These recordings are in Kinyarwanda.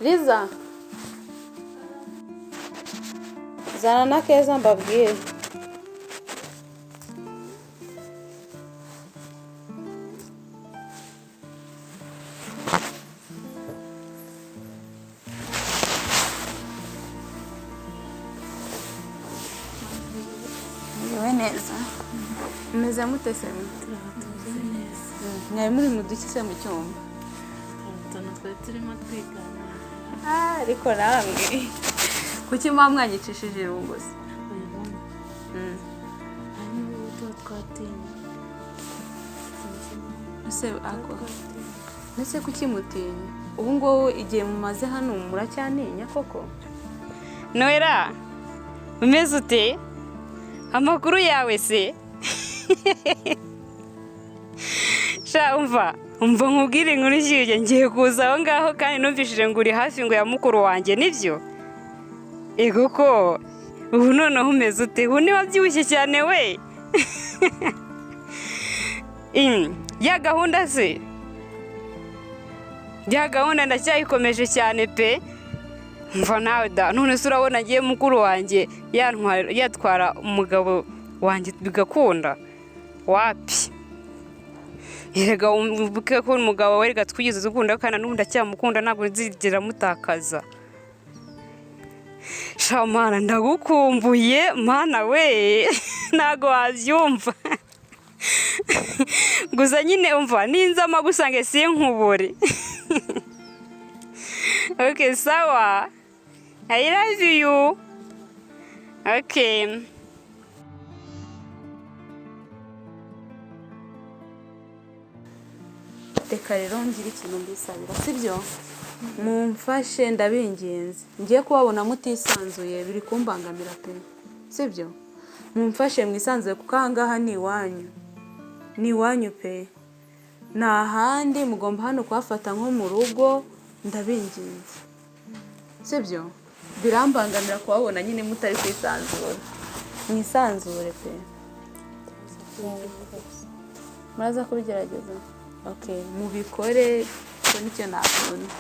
Liza zana na Keza mbabwire. Yewe neza. Meze mutese mwari muri mudukise mu cyumba. Turimo twigana. Ariko namwe kuki mwanyicishije irungu se? Ese kuki mutinya? Ubu ngo igihe mumaze hano muracyaninya koko? Noera, umeze ute? Amakuru yawe se? Sha umva nkubwire inkuru ishyushye ngiye kuza aho ngaho kandi numvishije ngo uri hafi ngo ya mukuru wanjye nibyo? Ego ko ubu noneho umeze ute? Ubu niba byibushye cyane we. Ya gahunda se? Ya gahunda ndacyayikomeje cyane pe. Mva nawe da none se urabona agiye mukuru wanjye yatwara umugabo wanjye bigakunda wapi? Erega umbuke ko umugabo we rega twigeze ukunda kana n'ubu ndacyamukunda ntabwo nzigera mutakaza. Shamana ndagukumbuye mana we ntago wabyumva. Gusa nyine umva ninza amagusange sinkubure. Okay, sawa. I love you. Okay. Reka rero ngira ikintu mbisabira sibyo? Mumfashe ndabinginze. Ngiye kubabona mutisanzuye biri kumbangamira pe. Sibyo? Mumfashe mwisanzuye kuko ahangaha ni iwanyu. Ni iwanyu pe. Nta handi mugomba hano kuhafata nko mu rugo ndabinginze. Sibyo? Birambangamira kubabona nyine mutari kwisanzura. Mwisanzure pe. Muraza kubigerageza. Okay, mubikore ko nicyo nakunda.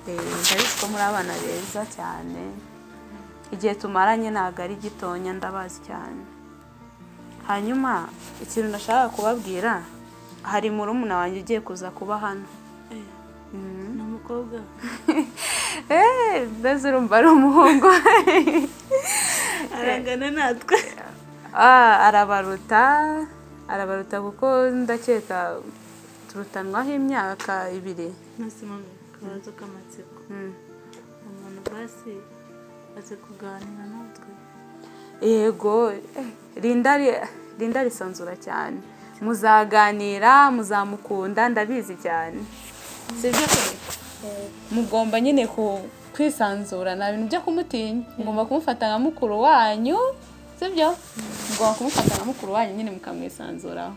Ndabizi ko muri abana beza cyane. Igihe tumaranye ntago ari gitonya ndabazi cyane. Hanyuma ikintu nashaka kubabwira hari murumuna wanjye ugiye kuza kuba hano. N'umukobwa. Mbese urumva ari umuhungu. Arangana natwe. Arabaruta kuko ndakeka turutanwaho imyaka 2. Nasimama kabazo kamatsiko. Umuntu basi aze kuganira natwe. Yego, Linda risanzura cyane. Muzaganira, muzamukunda ndabizi cyane. Sibyo ko? Mugomba nyine kwisanzura na bintu byo kumutinya. Mugomba kumufata nka mukuru wanyu. Sibyo? Mugomba kumufata nka mukuru wanyu nyine mukamwisanzuraho.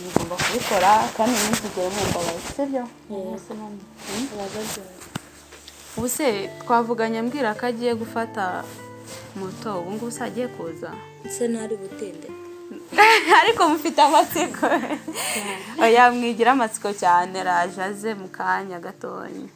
Mugomba kubikora kandi ntisigere mumbabaza. Sibyo? Ubu se twavuganye ambwira ko agiye gufata moto. Ubu ngubu se agiye kuza? Se ntari butinde. Ariko mufite amatsiko. Oya mwigira amatsiko cyane raje aze mu kanya gatonya.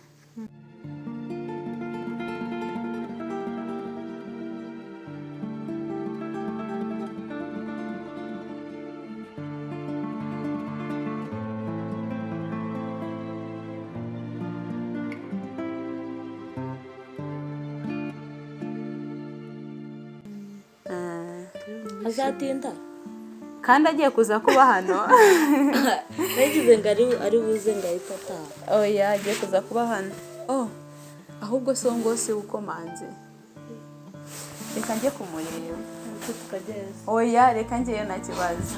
Azatinda kandi agiye kuza kuba hano. Nagize ngo ari buze ngahita ataha. Oya agiye kuza kuba hano. Ahubwo so ngo si ukomanze. Reka njye kumureba. Oya reka njyeyo nta kibazo.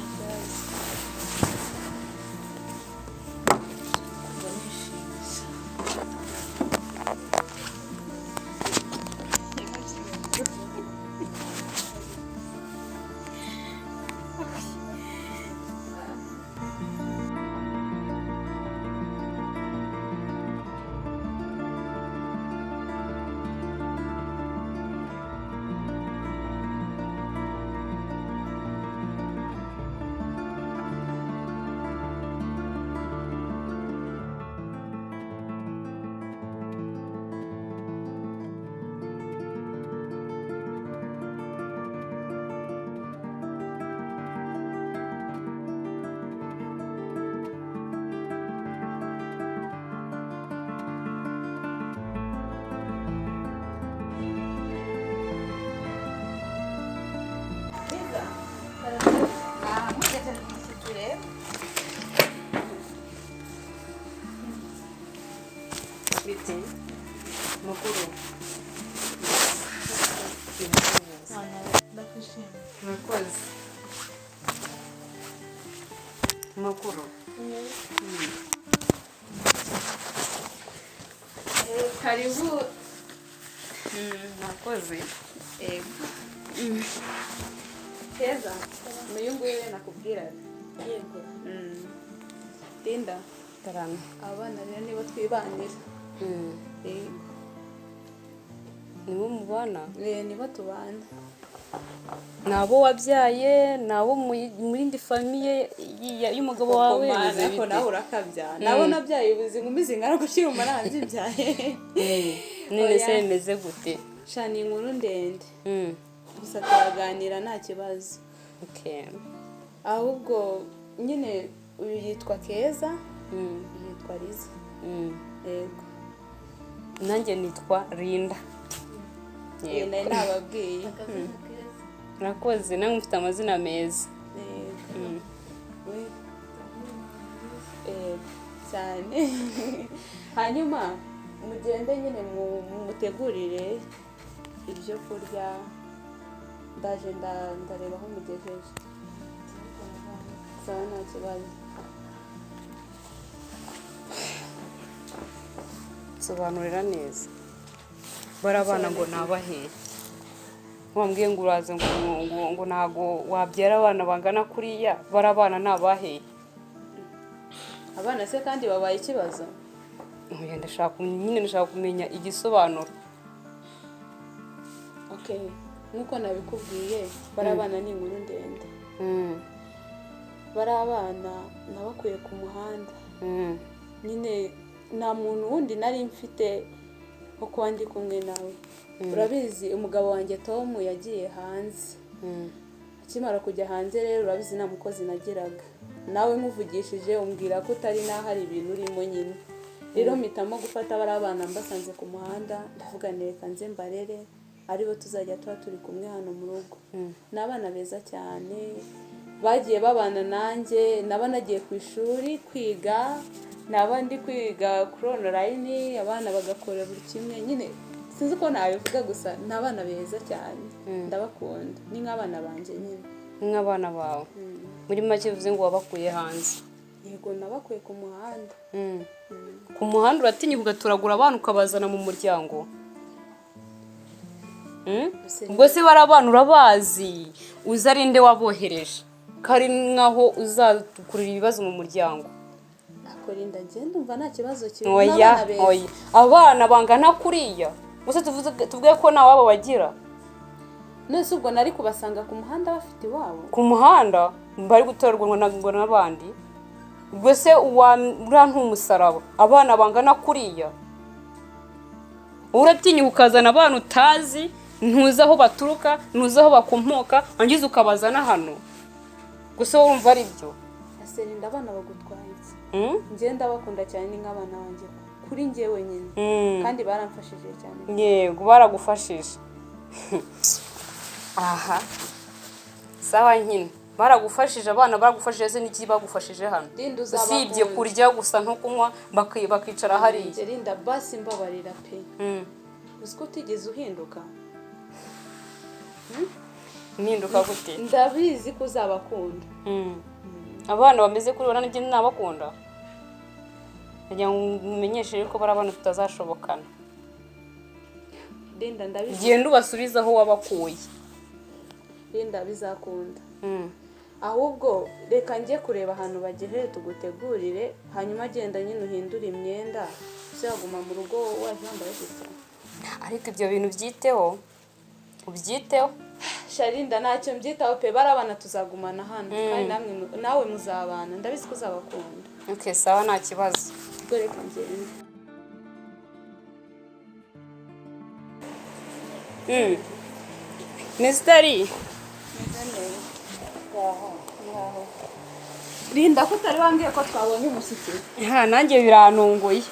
Biti makuru murakoze makuru karibu murakoze Keza uyu nguyu nakubwiraga yego Linda tarana abana rero nibo twibanira nibo mubana nibo tubana nabo wabyaye nabo muri ndi famiye y'umugabo wawe ariko nawe urakabyara nabo nabyaye ubuzima umizingana gushyira umuranzi byaye none se bimeze gute shani inkuru ndende gusa turaganira nta kibazo ahubwo nyine uyu yitwa Keza yitwa Liza yego nanjye nitwa Linda nari nababwiye murakoze namwe mufite amazina meza cyane hanyuma mugende nyine mutegurire ibyo kurya ndaje ndareba aho mugejeje sawa nta kibazo sobanurira neza barabana ngo nabahe wambwiye ngo uraze ngo ntago wabyara abana bangana kuriya barabana nabahe abana se kandi babaye ikibazo ndashaka kumenya igisobanuro nkuko nabikubwiye barabana ni inkuru ndende barabana nabakuye ku muhanda nyine nta muntu wundi nari mfite wo kuba ndi kumwe nawe urabizi umugabo wanjye Tom yagiye hanze akimara kujya hanze rero urabizi nta mukozi nagiraga nawe nkuvugishije umbwira ko utari naho hari ibintu urimo nyine rero mpitamo gufata barabana mbasanze ku muhanda ndavuga nereka nze mbarere aribo tuzajya tuba turi kumwe hano mu rugo ni abana beza cyane bagiye babana nanjye naba nagiye ku ishuri kwiga naba ndi kwiga kuri online abana bagakora buri kimwe nyine sinzi ko nabivuga gusa ni abana beza cyane ndabakunda ni nk'abana banjye nyine nk'abana bawe muri make bivuze ngo wabakuye hanze yego nabakuye ku muhanda ku muhanda uratinyuka ugaturagura abana ukabazana mu muryango ubwo se barabana urabazi uzi ari nde wabohereje kari nkaho uzakurira ibibazo mu muryango Linda ngenda umva nta kibazo oya abana bangana kuriya gusa tuvuge ko nta wabo bagira nese ubwo nari kubasanga ku muhanda bafite iwabo ku muhanda bari gutorwa n'abandi ubwo se uriya ntumusaraba abana bangana kuriya uratinya ukazana abana utazi ntuzi aho baturuka ntuzi aho bakomoka wangiza ukabazana hano gusa wumva ari byo Linda abana bagutwaye ngenda bakunda cyane ni nk'abana banjye kuri njyewe nyine kandi baramfashije cyane yego baragufashije aha sawa nyine baragufashije abana baragufashije se n'iki bagufashije hano usibye kurya gusa nko kunywa bakicara hariya Linda basi mbabarira pe uzi ko utigeze uhinduka mpinduka gute ndabizi ko uzabakunda abana bameze kuri ubona njye nabakunda kugira ngo umenyeshe ko bari abana tutazashobokana Linda ndabizi genda ubasubiza aho wabakuye Linda bizakunda ahubwo reka njye kureba ahantu bagejeje tugutegurire hanyuma agenda nyine uhindura imyenda uzaguma mu rugo waje wambaye gusa ariko ibyo bintu byiteho ubyiteho Linda ntacyo mbyitaho pe barabana tuzagumana hano kandi nawe muzabana ndabizi ko uzabakunda sawa nta kibazo ubwo reka ngende Misteri Linda ko utari wambwiye ko twabonye umushyitsi nanjye birantunguye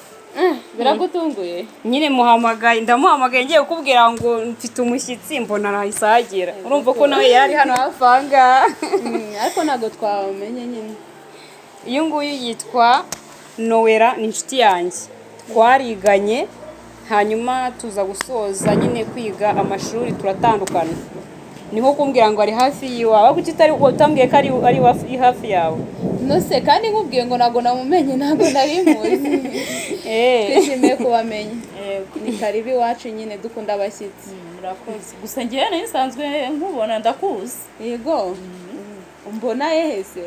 biragutunguye nyine ndamuhamagaye ngiye kukubwira ngo mfite umushyitsi mbona arahise urumva ko nawe yari hano hafi aha ngaha ariko ntabwo twamenye nyine uyu nguyu yitwa Nowera ni inshuti yanjye twariganye hanyuma tuza gusoza nyine kwiga amashuri turatandukana niho kumbwira ngo ari hafi yiwawe kuki utambwiye ko ari hafi yawe nose kandi nkubwiye ngo ntabwo namumenye ntabwo nari muzi twishimiye kubamenya ni karibu iwacu nyine dukunda abashyitsi murakoze gusa ngewe nayo nsanzwe nkubona ndakuzi yego mbona yehese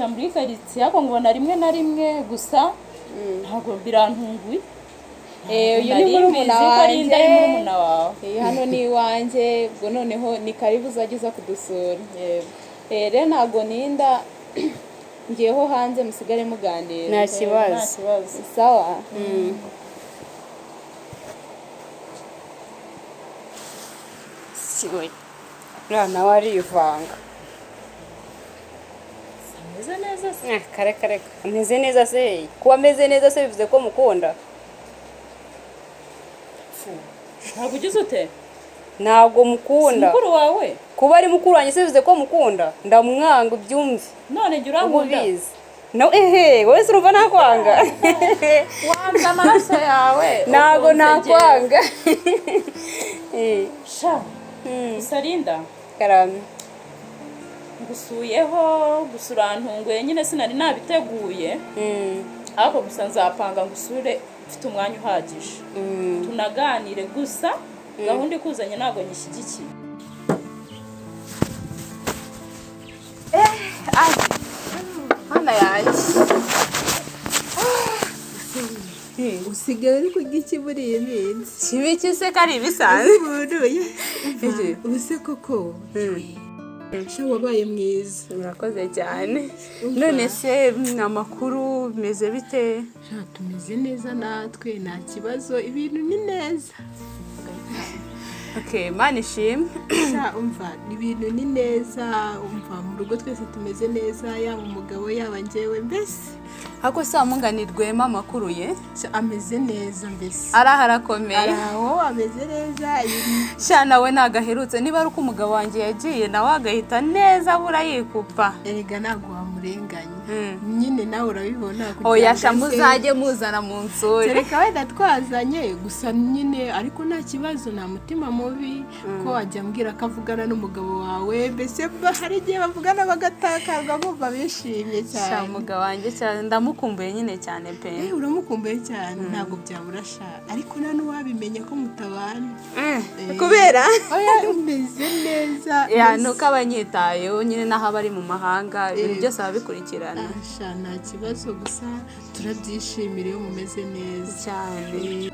muri karitsiye ariko ngubona rimwe na rimwe gusa ntabwo birantunguye uyu ni murumuna wanjye hano ni iwanjye ubwo noneho ni karibu uzajya uza kudusura rero ntabwo ninda ngiyeho hanze musigare muganira nta kibazo sawa siwe nawe arivanga ameze neza se kare ameze neza se kuba ameze neza se bivuze ko mukunda ntabwo ugize ute ntabwo mukunda mukuru wawe kuba ari mukuru wanjye se bivuze ko mukunda ndamwanga ubyumve none jya urankunda no wowe se urumva nakwanga wambye amaraso yawe ntabwo nakwanga sha gusa Linda karame ngusuyeho gusa urantunguye nyine sinari nabiteguye ariko gusa nzapanga ngusure mfite umwanya uhagije tunaganire gusa gahunda ikuzanye ntabwo nyishyigikiye hano yanjye usigaye uri kurya iki muri iyi minsi kibiki se kari ibisanzwe ubuse koko sha wabaye mwiza murakoze cyane none se amakuru bimeze bite tumeze neza natwe nta kibazo ibintu ni neza Mana ishimwe umva ibintu ni neza umva mu rugo twese tumeze neza yaba umugabo yaba njyewe mbese hako se wamunganirwemo amakuru ye ameze neza mbese araharakomeye araho ameze neza sha nawe nagaherutse niba ari uko umugabo wanjye yagiye nawe agahita neza bura yikupa erega ntabwo wamurenganya nyine nawe urabibona oya sha muzajye muzana mu nsuri reka wenda twazanye gusa nyine ariko nta kibazo nta mutima mubi ko wajya mbwira ko avugana n'umugabo wawe mbese hari igihe bavugana bagatakarwa bumva bishimye cyane sha umugabo wanjye cyane ndamukumbuye nyine cyane pe uramukumbuye cyane ntabwo byabura sha ariko nta n'uwabimenya ko mutabana kubera umeze neza nuko aba anyitayeho nyine n'aho aba ari mu mahanga ibintu byose aba bikurikirana sha nta kibazo gusa turabyishimira iyo mumeze neza cyane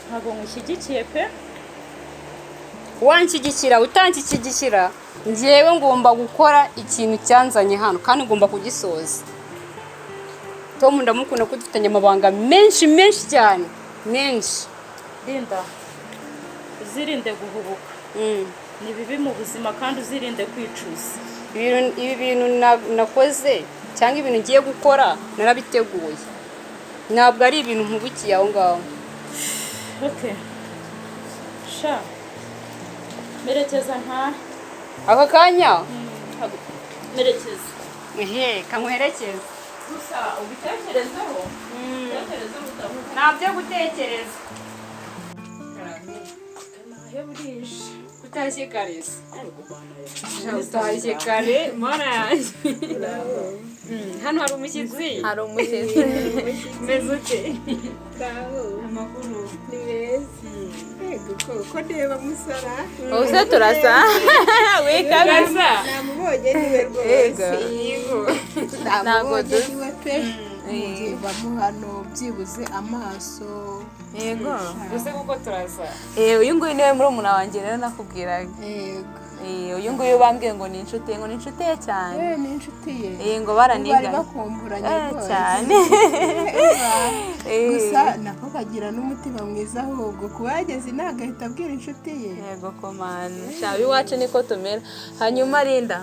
ntabwo ngushyigikiye pe wanshyigikira utanshyigikira njyewe ngomba gukora ikintu cyanzanye hano kandi ngomba kugisoza Tom ndamukunda ko dufitanye amabanga menshi cyane menshi Linda uzirinde guhubuka ni bibi mu buzima kandi uzirinde kwicuza ibi bintu nakoze cyangwa ibintu ngiye gukora narabiteguye ntabwo ari ibintu nkubukiye aho ngaho sha merekeza aka kanya merekeza kamuherekeza gusa ubitekerezeho ntabyo gutekereza nayo burije utashye kare utashye kare mwana yanjye hano hari umushyitsi meze ute amakuru ni meza ko ndeba musara ubuse turasa wikagaza namubonye niwe rwose namubonye niwe pe bamo hano byibuze amaso yego gusa kuko turasa uyu nguyu niwe murumuna wanjye rero nakubwiraga yego uyu nguyu bambwiye ngo ni inshuti ye cyane ni inshuti ye ngo baraniganye bari bakumburanye rwose cyane gusa nako kagira n'umutima mwiza ahubwo kuba yageze inaha agahita abwira inshuti ye yego komana shaba iwacu niko tumera hanyuma Linda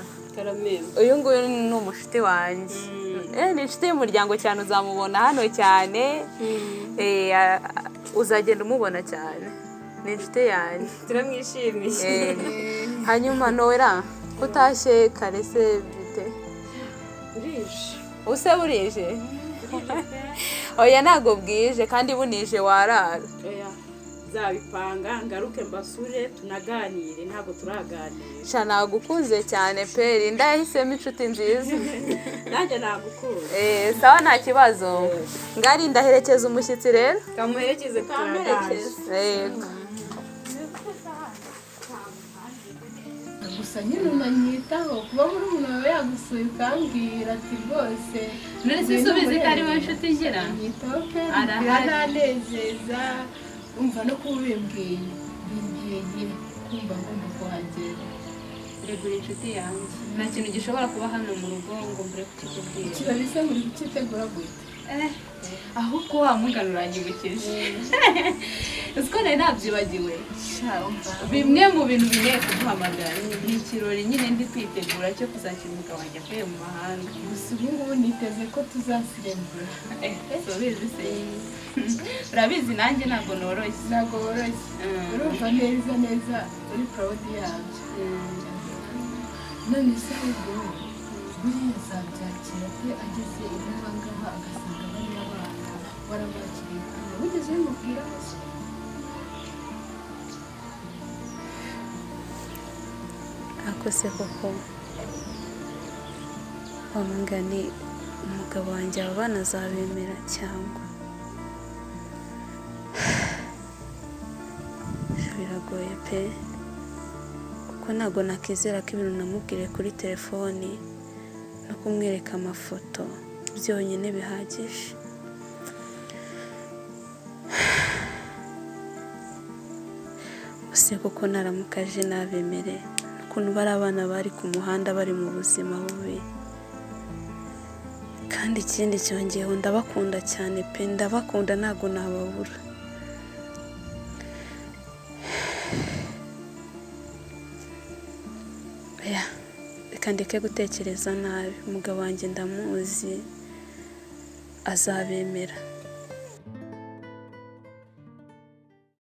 uyu nguyu ni umushuti wanjye ni inshuti y'umuryango cyane uzamubona hano cyane uzagenda umubona cyane ni inshuti yanjye. turamwishimiye. Hanyuma Noella utashye kare se bite? Use burije? Oya ntago bwije kandi bunije warara. Zabipanga ngaruke mbasure tunaganire ntabwo turaganira. Sha nagukunze cyane pe, ndahisemo inshuti nziza. Nanjye nagukunze. Sawa nta kibazo. Ngari ndaherekeza umushyitsi rero. Kamuherekeze turaganira. Yego. gusa nyine unanyitaho kuba muri umuntu wawe yagusuye ukambwira ati rwose none se subize ko ari we nshuti ngira nyitaho pe birananezeza umva no kuba ubimbwiye nyine kumva ngomba kuhagera. regura inshuti yanjye nta kintu gishobora kuba hano mu rugo ngo mbere kukikubwira kirabise muri kukitegura gute ahubwo wamuganura nyibukije uziko nari nabyibagiwe bimwe mu bintu bineye kuduhamagara ni ikirori nyine ndi kwitegura cyo kuzakira umugabo wanjye avuye mu mahanga. gusa ubu ngubu niteze ko tuzasirembura. urabizi se urabizi nanjye ntabwo noroshye urumva neza uri proud yabyo. none se ahubwo buriya azabyakira pe ageze inahangaha agasanga bari abana warabakiriye kumwe wigeze ubimubwira hose? Ako se koko wamugani umugabo wanjye aba bana azabemera cyangwa biragoye pe kuko ntabwo nakizera ko ibintu namubwire kuri telefoni no kumwereka amafoto byonyine bihagije. Use kuko naramukaje nabemere ukuntu bari abana bari ku muhanda bari mu buzima bubi kandi ikindi cyongeyeho ndabakunda cyane pe ndabakunda ntabwo nababura. Reka ndeke gutekereza nabi umugabo wanjye ndamuzi azabemera.